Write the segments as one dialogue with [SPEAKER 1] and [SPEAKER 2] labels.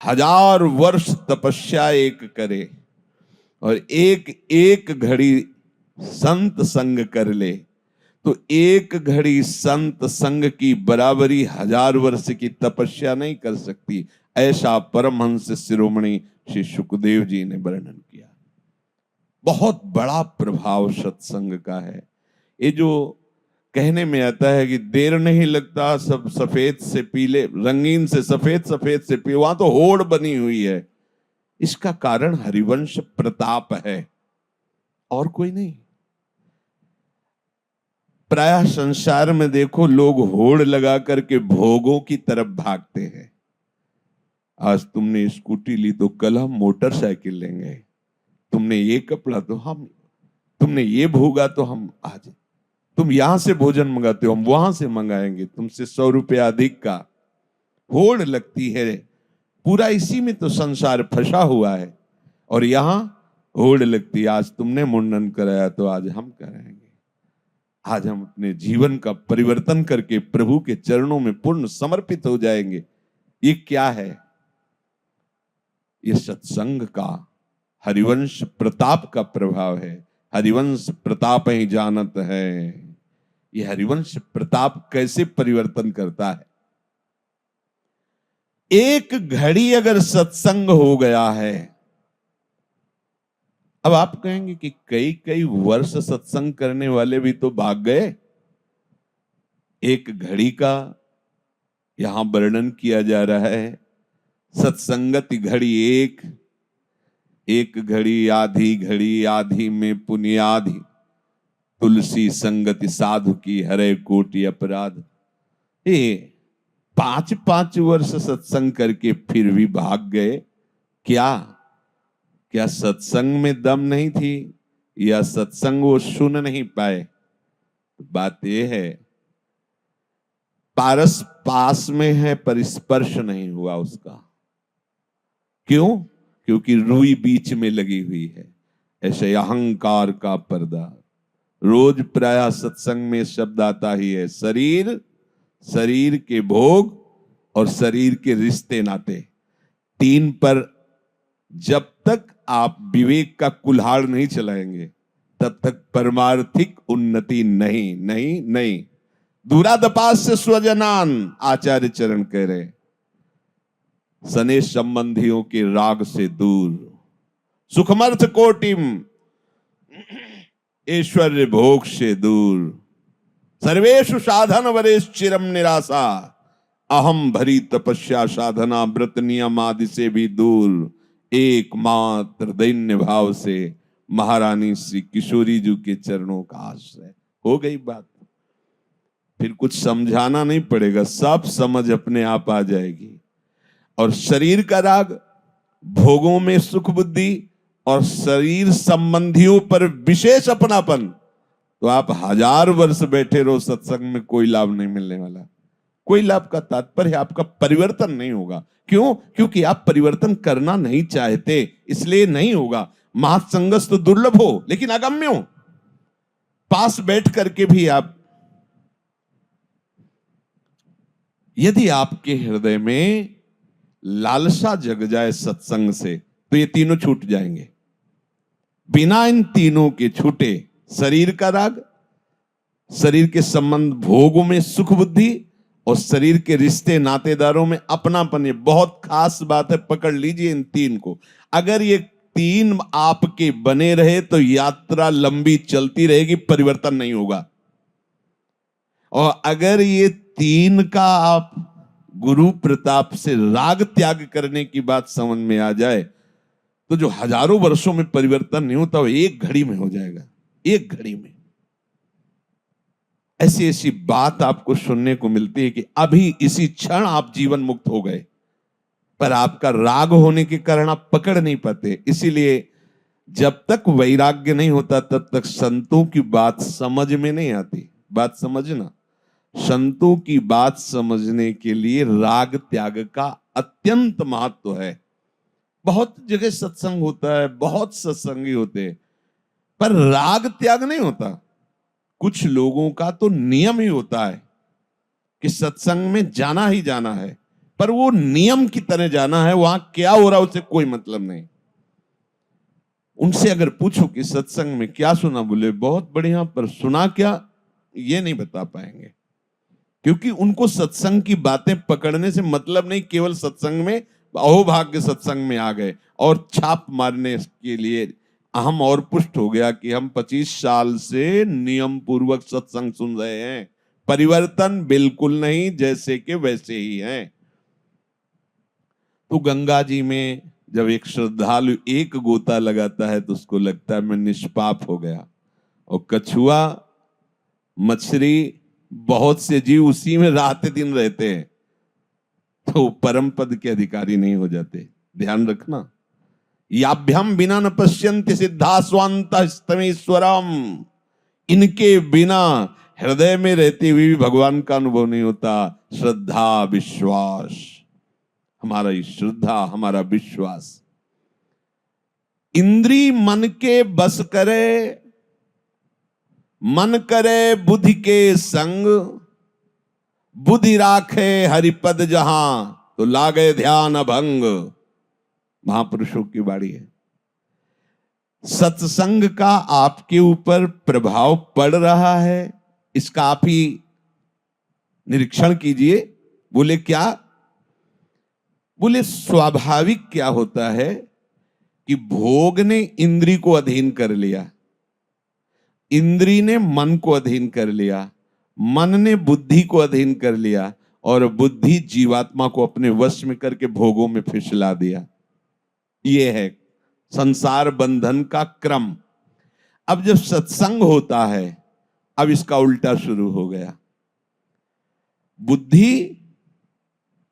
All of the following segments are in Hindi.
[SPEAKER 1] हजार वर्ष तपस्या एक करे और एक एक घड़ी संत संग कर ले, तो एक घड़ी संत संग की बराबरी हजार वर्ष की तपस्या नहीं कर सकती। ऐसा परमहंस शिरोमणि श्री सुखदेव जी ने वर्णन किया। बहुत बड़ा प्रभाव सत्संग का है। ये जो कहने में आता है कि देर नहीं लगता सब सफेद से पीले, रंगीन से सफेद, सफेद से पीले, वहां तो होड़ बनी हुई है। इसका कारण हरिवंश प्रताप है और कोई नहीं। प्रायः संसार में देखो लोग होड़ लगा करके भोगों की तरफ भागते हैं। आज तुमने स्कूटी ली तो कल हम मोटरसाइकिल लेंगे, तुमने ये कपड़ा तो हम, तुमने ये भोगा तो हम आज, तुम यहां से भोजन मंगाते हो हम वहां से मंगाएंगे तुमसे 100 रुपया अधिक का। होड़ लगती है, पूरा इसी में तो संसार फंसा हुआ है। और यहां होड़ लगती है, आज तुमने मुंडन कराया तो आज हम कराएंगे, आज हम अपने जीवन का परिवर्तन करके प्रभु के चरणों में पूर्ण समर्पित हो जाएंगे। ये क्या है? ये सत्संग का, हरिवंश प्रताप का प्रभाव है। हरिवंश प्रताप ही जानत है। ये हरिवंश प्रताप कैसे परिवर्तन करता है? एक घड़ी अगर सत्संग हो गया है, अब आप कहेंगे कि कई कई वर्ष सत्संग करने वाले भी तो भाग गए। एक घड़ी का यहां वर्णन किया जा रहा है। सत्संगति घड़ी एक, एक घड़ी आधी घड़ी, आधी में पुनियाधी, तुलसी संगति साधु की हरे कोटि अपराध। ये 5-5 वर्ष सत्संग करके फिर भी भाग गए। क्या सत्संग में दम नहीं थी या सत्संग वो सुन नहीं पाए? बात यह है, पारस पास में है पर स्पर्श नहीं हुआ उसका। क्यों? क्योंकि रुई बीच में लगी हुई है। ऐसे अहंकार का पर्दा। रोज प्रायः सत्संग में शब्द आता ही है, शरीर, शरीर के भोग और शरीर के रिश्ते नाते। 3 पर जब तक आप विवेक का कुल्हाड़ नहीं चलाएंगे तब तक परमार्थिक उन्नति नहीं नहीं नहीं। दूरादपास से स्वजनान, आचार्य चरण कह रहे, सने संबंधियों के राग से दूर, सुखमर्थ कोटिम, ऐश्वर्य भोग से दूर, सर्वेषु साधन वरेश चिरम निराशा, अहम भरी तपस्या साधना व्रत नियम आदि से भी दूर, एकमात्र दैन्य भाव से महारानी श्री किशोरी जी के चरणों का आश्रय। हो गई बात, फिर कुछ समझाना नहीं पड़ेगा, सब समझ अपने आप आ जाएगी। और शरीर का राग, भोगों में सुख बुद्धि और शरीर संबंधियों पर विशेष अपनापन, तो आप 1000 वर्ष बैठे रहो सत्संग में, कोई लाभ नहीं मिलने वाला। कोई लाभ का तात्पर्य आपका परिवर्तन नहीं होगा। क्यों? क्योंकि आप परिवर्तन करना नहीं चाहते, इसलिए नहीं होगा। महासंगस तो दुर्लभ हो लेकिन अगम्य हो। पास बैठ करके भी आप, यदि आपके हृदय में लालसा जग जाए सत्संग से, तो ये तीनों छूट जाएंगे। बिना इन तीनों के छूटे, शरीर का राग, शरीर के संबंध भोगों में सुख बुद्धि और शरीर के रिश्ते नातेदारों में अपनापन, ये बहुत खास बात है, पकड़ लीजिए इन 3 को। अगर ये 3 आपके बने रहे तो यात्रा लंबी चलती रहेगी, परिवर्तन नहीं होगा। और अगर ये 3 का आप गुरु प्रताप से राग त्याग करने की बात समझ में आ जाए, तो जो हजारों वर्षों में परिवर्तन नहीं होता वो एक घड़ी में हो जाएगा। एक घड़ी में ऐसी ऐसी बात आपको सुनने को मिलती है कि अभी इसी क्षण आप जीवन मुक्त हो गए, पर आपका राग होने के कारण आप पकड़ नहीं पाते। इसीलिए जब तक वैराग्य नहीं होता तब तक संतों की बात समझ में नहीं आती। बात समझना, संतों की बात समझने के लिए राग त्याग का अत्यंत महत्व है। बहुत जगह सत्संग होता है, बहुत सत्संगी होते हैं, पर राग त्याग नहीं होता। कुछ लोगों का तो नियम ही होता है कि सत्संग में जाना ही जाना है। पर वो नियम की तरह जाना है, वहां क्या हो रहा है उससे कोई मतलब नहीं। उनसे अगर पूछो कि सत्संग में क्या सुना, बोले बहुत बढ़िया, पर सुना क्या ये नहीं बता पाएंगे, क्योंकि उनको सत्संग की बातें पकड़ने से मतलब नहीं। केवल सत्संग में अहोभाग्य सत्संग में आ गए और छाप मारने के लिए हम और पुष्ट हो गया कि हम 25 साल से नियम पूर्वक सत्संग सुन रहे हैं, परिवर्तन बिल्कुल नहीं, जैसे के वैसे ही हैं। तो गंगा जी में जब एक श्रद्धालु एक गोता लगाता है तो उसको लगता है मैं निष्पाप हो गया, और कछुआ मछली बहुत से जीव उसी में रात दिन रहते हैं, तो परम पद के अधिकारी नहीं हो जाते। ध्यान रखना, याभ्यम बिना न पश्यन्ति सिद्धा स्वांतमेश्वरम, इनके बिना हृदय में रहते हुए भी भगवान का अनुभव नहीं होता। श्रद्धा विश्वास, हमारा ये श्रद्धा, हमारा विश्वास। इंद्री मन के बस करे, मन करे बुद्धि के संग, बुद्धि राखे हरिपद जहां, तो लागे ध्यान अभंग। महापुरुषों की वाणी है। सत्संग का आपके ऊपर प्रभाव पड़ रहा है, इसका आप ही निरीक्षण कीजिए। बोले क्या? बोले स्वाभाविक क्या होता है कि भोग ने इंद्री को अधीन कर लिया, इंद्री ने मन को अधीन कर लिया, मन ने बुद्धि को अधीन कर लिया, और बुद्धि जीवात्मा को अपने वश में करके भोगों में फिसला दिया। यह है संसार बंधन का क्रम। अब जब सत्संग होता है, अब इसका उल्टा शुरू हो गया। बुद्धि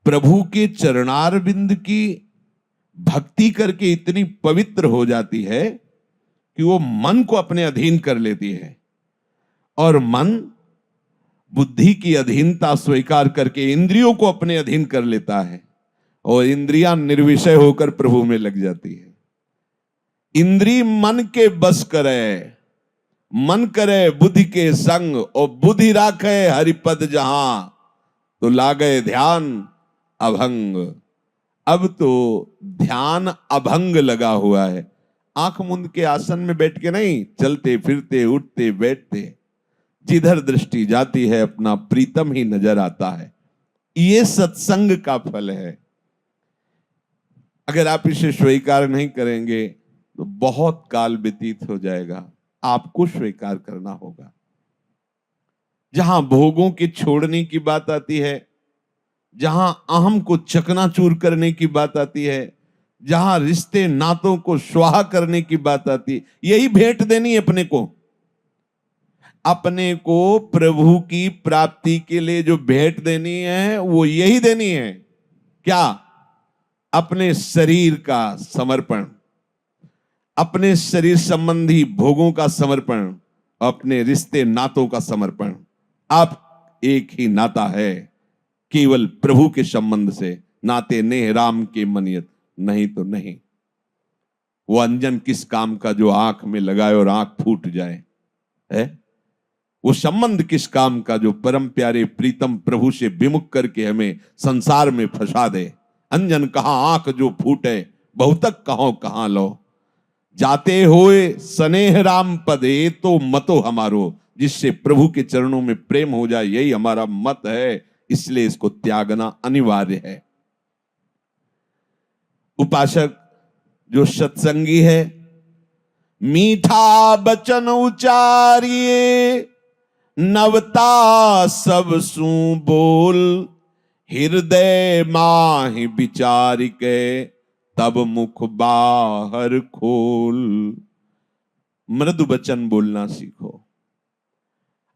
[SPEAKER 1] प्रभु के चरणार बिंद की भक्ति करके इतनी पवित्र हो जाती है कि वो मन को अपने अधीन कर लेती है, और मन बुद्धि की अधीनता स्वीकार करके इंद्रियों को अपने अधीन कर लेता है, और इंद्रियां निर्विषय होकर प्रभु में लग जाती है। इंद्री मन के बस करे, मन करे बुद्धि के संग, और बुद्धि राखे हरिपद जहां, तो लागे ध्यान अभंग। अब तो ध्यान अभंग लगा हुआ है। आंख मूंद के आसन में बैठ के नहीं, चलते फिरते उठते बैठते जिधर दृष्टि जाती है अपना प्रीतम ही नजर आता है। ये सत्संग का फल है। अगर आप इसे स्वीकार नहीं करेंगे तो बहुत काल व्यतीत हो जाएगा, आपको स्वीकार करना होगा। जहां भोगों के छोड़ने की बात आती है, जहां अहम को चकनाचूर करने की बात आती है, जहां रिश्ते नातों को स्वाहा करने की बात आती है, यही भेंट देनी है अपने को। अपने को प्रभु की प्राप्ति के लिए जो भेंट देनी है वो यही देनी है। क्या? अपने शरीर का समर्पण, अपने शरीर संबंधी भोगों का समर्पण, अपने रिश्ते नातों का समर्पण। अब एक ही नाता है, केवल प्रभु के संबंध से। नाते नेह राम के मनियत, नहीं तो नहीं। वो अंजन किस काम का जो आंख में लगाए और आंख फूट जाए, है? वो संबंध किस काम का जो परम प्यारे प्रीतम प्रभु से विमुख करके हमें संसार में फंसा दे। अंजन कहां आंख जो फूटे, बहुतक कहो कहां लो। जाते होए स्नेह राम पदे, तो मतो हमारो। जिससे प्रभु के चरणों में प्रेम हो जाए, यही हमारा मत है, इसलिए इसको त्यागना अनिवार्य है। उपासक जो सत्संगी है, मीठा बचन उचारिए, नवता सब सू बोल, हृदय माहि विचार के, तब मुख बाहर खोल। मृदु वचन बोलना सीखो।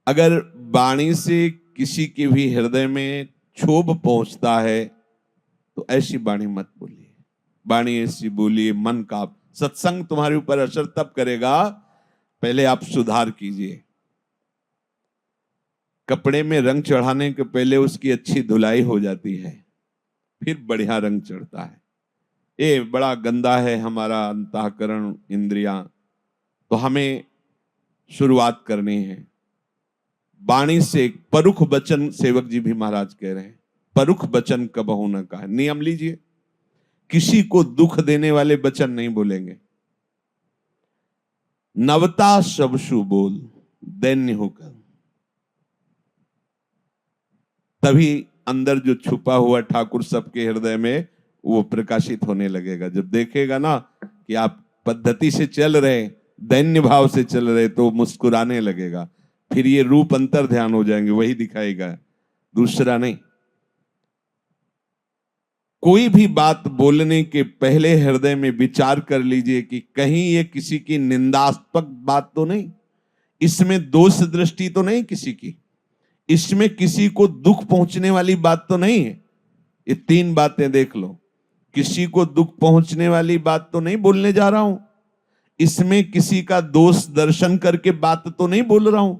[SPEAKER 1] अगर वाणी से किसी के भी हृदय में क्षोभ पहुंचता है तो ऐसी वाणी मत बोलिए। वाणी ऐसी बोलिए मन का। सत्संग तुम्हारे ऊपर असर तब करेगा, पहले आप सुधार कीजिए। कपड़े में रंग चढ़ाने के पहले उसकी अच्छी धुलाई हो जाती है, फिर बढ़िया रंग चढ़ता है। ये बड़ा गंदा है हमारा अंतःकरण, इंद्रियां, तो हमें शुरुआत करनी है वाणी से। परुख वचन सेवक जी भी महाराज कह रहे हैं, परुख वचन कबहु न कहा। नियम लीजिए, किसी को दुख देने वाले वचन नहीं बोलेंगे। नवता सबसु बोल, दैन्य होकर, तभी अंदर जो छुपा हुआ ठाकुर सबके हृदय में वो प्रकाशित होने लगेगा। जब देखेगा ना कि आप पद्धति से चल रहे, दैन्य भाव से चल रहे, तो मुस्कुराने लगेगा। फिर ये रूप अंतर ध्यान हो जाएंगे, वही दिखाएगा, दूसरा नहीं। कोई भी बात बोलने के पहले हृदय में विचार कर लीजिए कि कहीं ये किसी की निंदास्पद बात तो नहीं, इसमें दोष दृष्टि तो नहीं किसी की, इसमें किसी को दुख पहुंचने वाली बात तो नहीं है। ये तीन बातें देख लो। किसी को दुख पहुंचने वाली बात तो नहीं बोलने जा रहा हूं, इसमें किसी का दोष दर्शन करके बात तो नहीं बोल रहा हूं,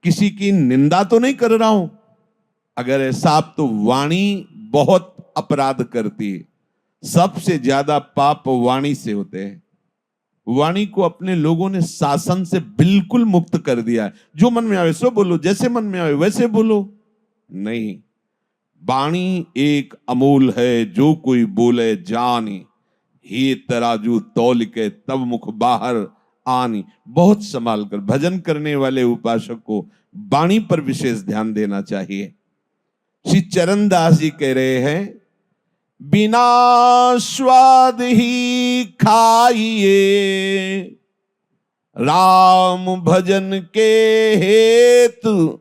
[SPEAKER 1] किसी की निंदा तो नहीं कर रहा हूं। अगर ऐसा आप, तो वाणी बहुत अपराध करती है। सबसे ज्यादा पाप वाणी से होते हैं। वाणी को अपने लोगों ने शासन से बिल्कुल मुक्त कर दिया है। जो मन में आवे सो बोलो, जैसे मन में आवे वैसे बोलो, नहीं। वाणी एक अमूल है, जो कोई बोले जानी, हे तराजू तौल के तब मुख बाहर आनी। बहुत संभाल कर भजन करने वाले उपासक को वाणी पर विशेष ध्यान देना चाहिए। श्री चरणदास जी कह रहे हैं, बिना स्वाद ही खाइए राम भजन के हेतु,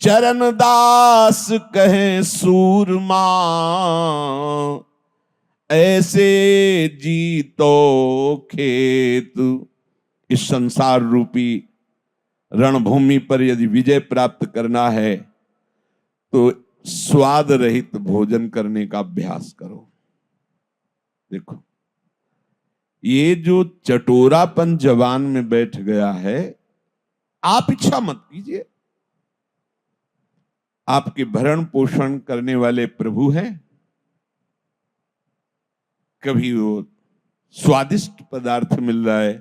[SPEAKER 1] चरणदास कहे सूरमा, ऐसे जीतो खेत। इस संसार रूपी रणभूमि पर यदि विजय प्राप्त करना है तो स्वाद रहित भोजन करने का अभ्यास करो। देखो, ये जो चटोरापन जवान में बैठ गया है, आप इच्छा मत कीजिए। आपके भरण पोषण करने वाले प्रभु हैं। कभी वो स्वादिष्ट पदार्थ मिल रहा है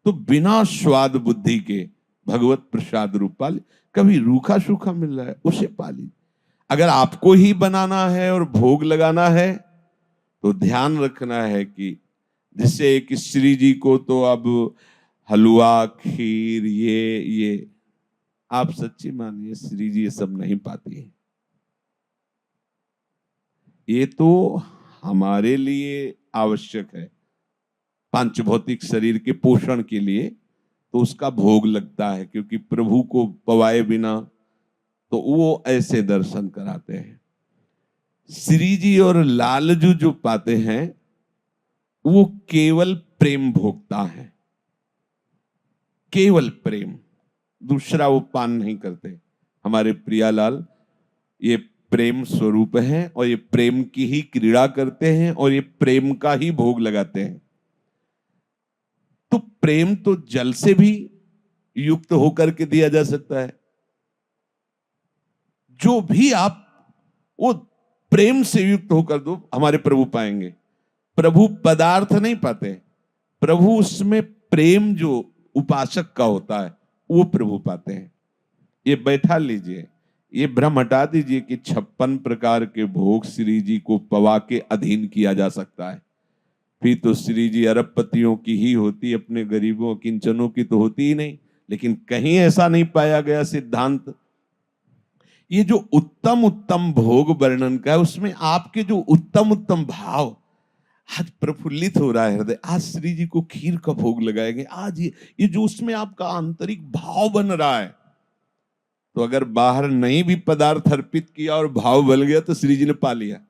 [SPEAKER 1] तो बिना स्वाद बुद्धि के भगवत प्रसाद रूप पाली। कभी रूखा सूखा मिल रहा है, उसे पाली। अगर आपको ही बनाना है और भोग लगाना है तो ध्यान रखना है कि जैसे एक श्री जी को तो अब हलवा, खीर, ये आप सच्ची मानिए श्री जी ये सब नहीं पाती है। ये तो हमारे लिए आवश्यक है, पांच भौतिक शरीर के पोषण के लिए, तो उसका भोग लगता है। क्योंकि प्रभु को पवाए बिना तो वो ऐसे दर्शन कराते हैं। श्री जी और लालजू जो पाते हैं वो केवल प्रेम भोगता है, केवल प्रेम, दूसरा वो पान नहीं करते। हमारे प्रियालाल ये प्रेम स्वरूप है और ये प्रेम की ही क्रीड़ा करते हैं और ये प्रेम का ही भोग लगाते हैं। तो प्रेम तो जल से भी युक्त होकर के दिया जा सकता है। जो भी आप वो प्रेम से युक्त होकर दो, हमारे प्रभु पाएंगे। प्रभु पदार्थ नहीं पाते, प्रभु उसमें प्रेम जो उपासक का होता है वो प्रभु पाते हैं। ये बैठा लीजिए, ये भ्रम हटा दीजिए कि 56 प्रकार के भोग श्री जी को पवा के अधीन किया जा सकता है। फिर तो श्री जी अरबपतियों की ही होती, अपने गरीबों किंचनों की तो होती ही नहीं। लेकिन कहीं ऐसा नहीं पाया गया सिद्धांत। ये जो उत्तम उत्तम भोग वर्णन का है, उसमें आपके जो उत्तम उत्तम भाव, आज प्रफुल्लित हो रहा है हृदय, आज श्री जी को खीर का भोग लगाएंगे, आज ये जो उसमें आपका आंतरिक भाव बन रहा है, तो अगर बाहर नहीं भी पदार्थ अर्पित किया और भाव बल गया तो श्री जी ने पा लिया।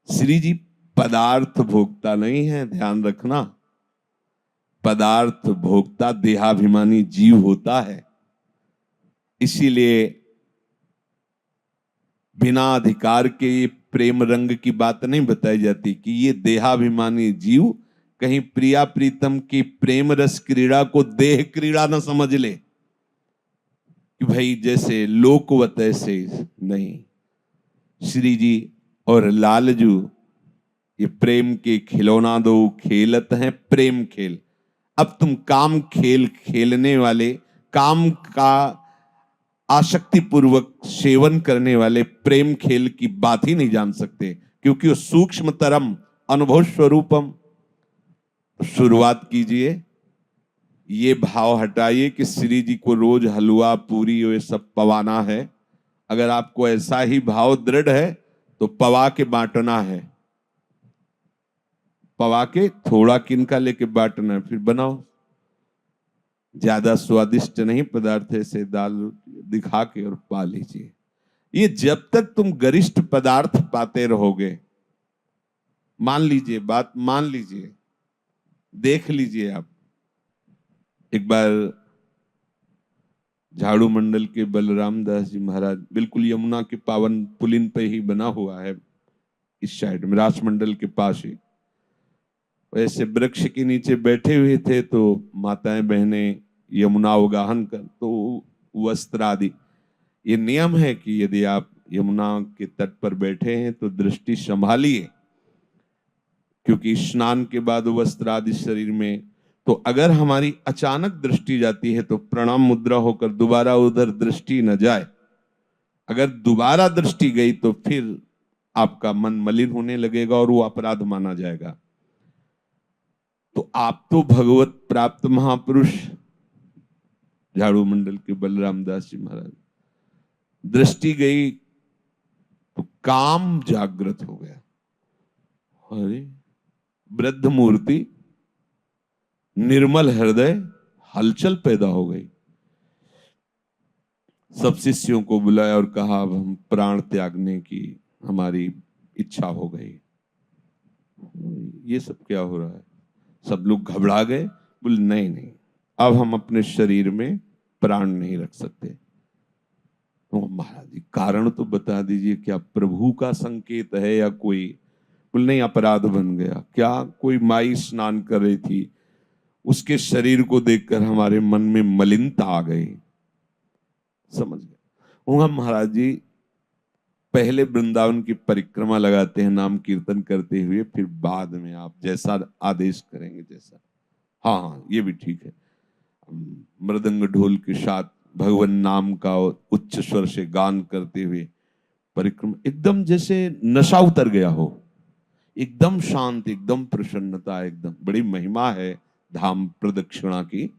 [SPEAKER 1] श्री जी पदार्थ भोगता नहीं है, ध्यान रखना। पदार्थ भोगता देहाभिमानी जीव होता है। इसीलिए बिना अधिकार के ये प्रेम रंग की बात नहीं बताई जाती कि ये देहाभिमानी जीव कहीं प्रिया प्रीतम की प्रेम रस क्रीड़ा को देह क्रीड़ा न समझ ले कि भाई जैसे लोकवत ऐसे नहीं। श्री जी और लालजू ये प्रेम के खिलौना दो खेलत हैं प्रेम खेल। अब तुम काम खेल खेलने वाले, काम का आसक्ति पूर्वक सेवन करने वाले प्रेम खेल की बात ही नहीं जान सकते, क्योंकि वो सूक्ष्मतरम अनुभव स्वरूपम। शुरुआत कीजिए, ये भाव हटाइए कि श्री जी को रोज हलवा पूरी ये सब पवाना है। अगर आपको ऐसा ही भाव दृढ़ है तो पवा के बांटना है, पवा के थोड़ा किनका लेके बांटना है, फिर बनाओ। ज्यादा स्वादिष्ट नहीं पदार्थ ऐसे दाल दिखा के और पा लीजिए। ये जब तक तुम गरिष्ठ पदार्थ पाते रहोगे, मान लीजिए, बात मान लीजिए, देख लीजिए आप। एक बार झाड़ू मंडल के बलराम दास जी महाराज, बिल्कुल यमुना के पावन पुलिन पे ही बना हुआ है, इस साइड में रास मंडल के पास ही, वैसे वृक्ष के नीचे बैठे हुए थे। तो माताएं बहनें यमुना अवगाहन कर, तो वस्त्र आदि, ये नियम है कि यदि आप यमुना के तट पर बैठे हैं तो दृष्टि संभालिए, क्योंकि स्नान के बाद वस्त्र आदि शरीर में, तो अगर हमारी अचानक दृष्टि जाती है तो प्रणाम मुद्रा होकर दोबारा उधर दृष्टि न जाए। अगर दोबारा दृष्टि गई तो फिर आपका मन मलिन होने लगेगा और वो अपराध माना जाएगा। तो आप तो भगवत प्राप्त महापुरुष झाड़ू मंडल के बलराम दास जी महाराज, दृष्टि गई तो काम जागृत हो गया। अरे वृद्ध मूर्ति, निर्मल हृदय, हलचल पैदा हो गई। सब शिष्यों को बुलाया और कहा अब हम प्राण त्यागने की हमारी इच्छा हो गई। ये सब क्या हो रहा है? सब लोग घबरा गए, बोले नहीं नहीं, अब हम अपने शरीर में प्राण नहीं रख सकते। तो महाराज जी कारण तो बता दीजिए, क्या प्रभु का संकेत है या कोई? बोले नहीं, अपराध बन गया। क्या? कोई माई स्नान कर रही थी, उसके शरीर को देखकर हमारे मन में मलिनता आ गई। समझ गए? महाराज जी पहले वृंदावन की परिक्रमा लगाते हैं नाम कीर्तन करते हुए, फिर बाद में आप जैसा आदेश करेंगे, जैसा। हाँ हाँ, ये भी ठीक है। मृदंग ढोल के साथ भगवान नाम का उच्च स्वर से गान करते हुए परिक्रमा, एकदम जैसे नशा उतर गया हो, एकदम शांत, एकदम प्रसन्नता, एकदम बड़ी महिमा है धाम प्रदक्षिणा की।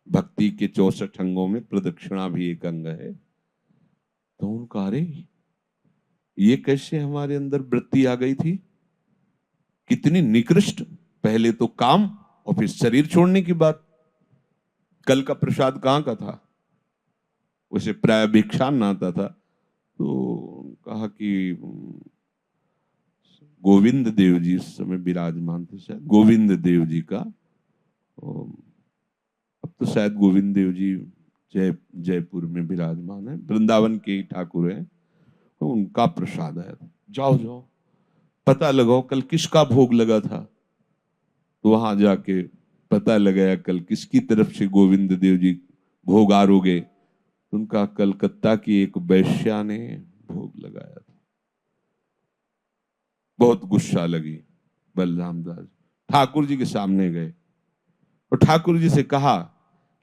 [SPEAKER 1] भक्ति के 64 अंगों में प्रदक्षिणा भी एक अंग है। तो उनका अरे ये कैसे हमारे अंदर वृत्ति आ गई थी, कितनी निकृष्ट। पहले तो काम और फिर शरीर छोड़ने की बात। कल का प्रसाद कहाँ का था? उसे प्राय भिक्षान आता था। तो कहा कि गोविंद देव जी उस समय विराजमान थे, शायद गोविंद देव जी का, अब तो शायद गोविंद देव जी जयपुर में विराजमान है, वृंदावन के ही ठाकुर हैं। तो उनका प्रसाद है, जाओ जाओ पता लगाओ कल किसका भोग लगा था। तो वहां जाके पता लगाया कल किसकी तरफ से गोविंद देव जी भोग आरोगे। उनका कलकत्ता की एक वैश्या ने भोग लगाया था। बहुत गुस्सा लगी। बलराम दास ठाकुर जी के सामने गए और ठाकुर जी से कहा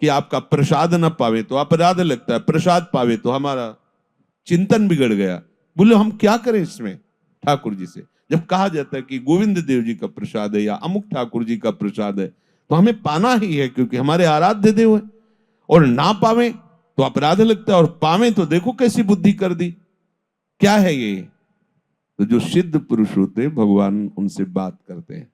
[SPEAKER 1] कि आपका प्रसाद न पावे तो अपराध लगता है, प्रसाद पावे तो हमारा चिंतन बिगड़ गया। बोले हम क्या करें इसमें? ठाकुर जी से जब कहा जाता है कि गोविंद देव जी का प्रसाद है या अमुक ठाकुर जी का प्रसाद है, तो हमें पाना ही है, क्योंकि हमारे आराध्य देव है। और ना पावे तो अपराध लगता है, और पावे तो देखो कैसी बुद्धि कर दी। क्या है ये? तो जो सिद्ध पुरुष होते हैं भगवान उनसे बात करते हैं।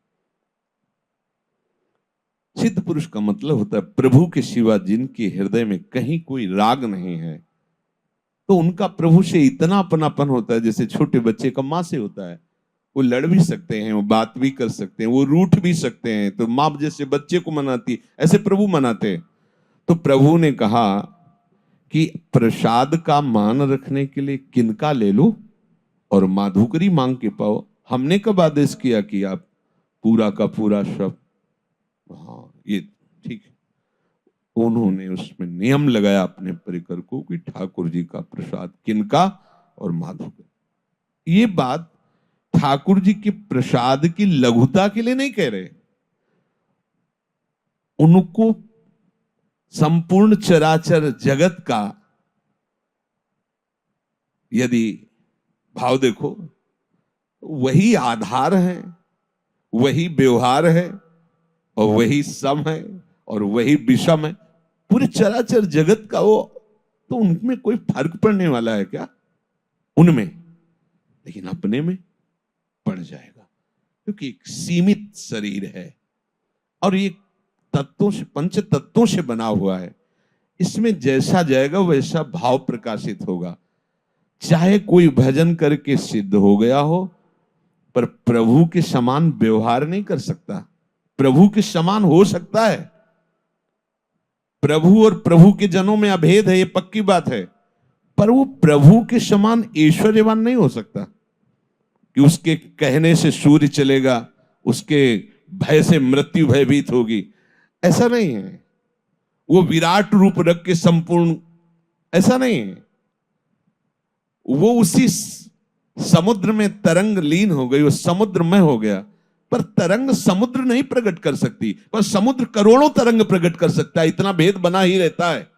[SPEAKER 1] सिद्ध पुरुष का मतलब होता है प्रभु के सिवा जिनके हृदय में कहीं कोई राग नहीं है। तो उनका प्रभु से इतना अपनापन होता है जैसे छोटे बच्चे का माँ से होता है। वो लड़ भी सकते हैं, वो बात भी कर सकते हैं, वो रूठ भी सकते हैं। तो माँ जैसे बच्चे को मनाती ऐसे प्रभु मनाते हैं। तो प्रभु ने कहा कि प्रसाद का मान रखने के लिए किनका ले लो और माधुकरी मांग के पाओ। हमने कब आदेश किया कि आप पूरा का पूरा शब्द? हाँ ये ठीक है। उन्होंने उसमें नियम लगाया अपने परिकर को कि ठाकुर जी का प्रसाद किनका और माधुकरी। ये बात ठाकुर जी के प्रसाद की लघुता के लिए नहीं कह रहे, उनको संपूर्ण चराचर जगत का यदि भाव देखो, वही आधार है, वही व्यवहार है, और वही सम है, और वही विषम है। पूरे चराचर जगत का वो, तो उनमें कोई फर्क पड़ने वाला है क्या? उनमें, लेकिन अपने में पड़ जाएगा, क्योंकि एक सीमित शरीर है और ये तत्वों से, पंच तत्वों से बना हुआ है। इसमें जैसा जाएगा वैसा भाव प्रकाशित होगा। चाहे कोई भजन करके सिद्ध हो गया हो, पर प्रभु के समान व्यवहार नहीं कर सकता। प्रभु के समान हो सकता है, प्रभु और प्रभु के जनों में अभेद है, ये पक्की बात है, पर वो प्रभु के समान ऐश्वर्यवान नहीं हो सकता कि उसके कहने से सूर्य चलेगा, उसके भय से मृत्यु भयभीत होगी। ऐसा नहीं है। वो विराट रूप रख के संपूर्ण, ऐसा नहीं है। वो उसी समुद्र में तरंग लीन हो गई, वो समुद्र में हो गया, पर तरंग समुद्र नहीं प्रकट कर सकती, पर समुद्र करोड़ों तरंग प्रकट कर सकता है। इतना भेद बना ही रहता है।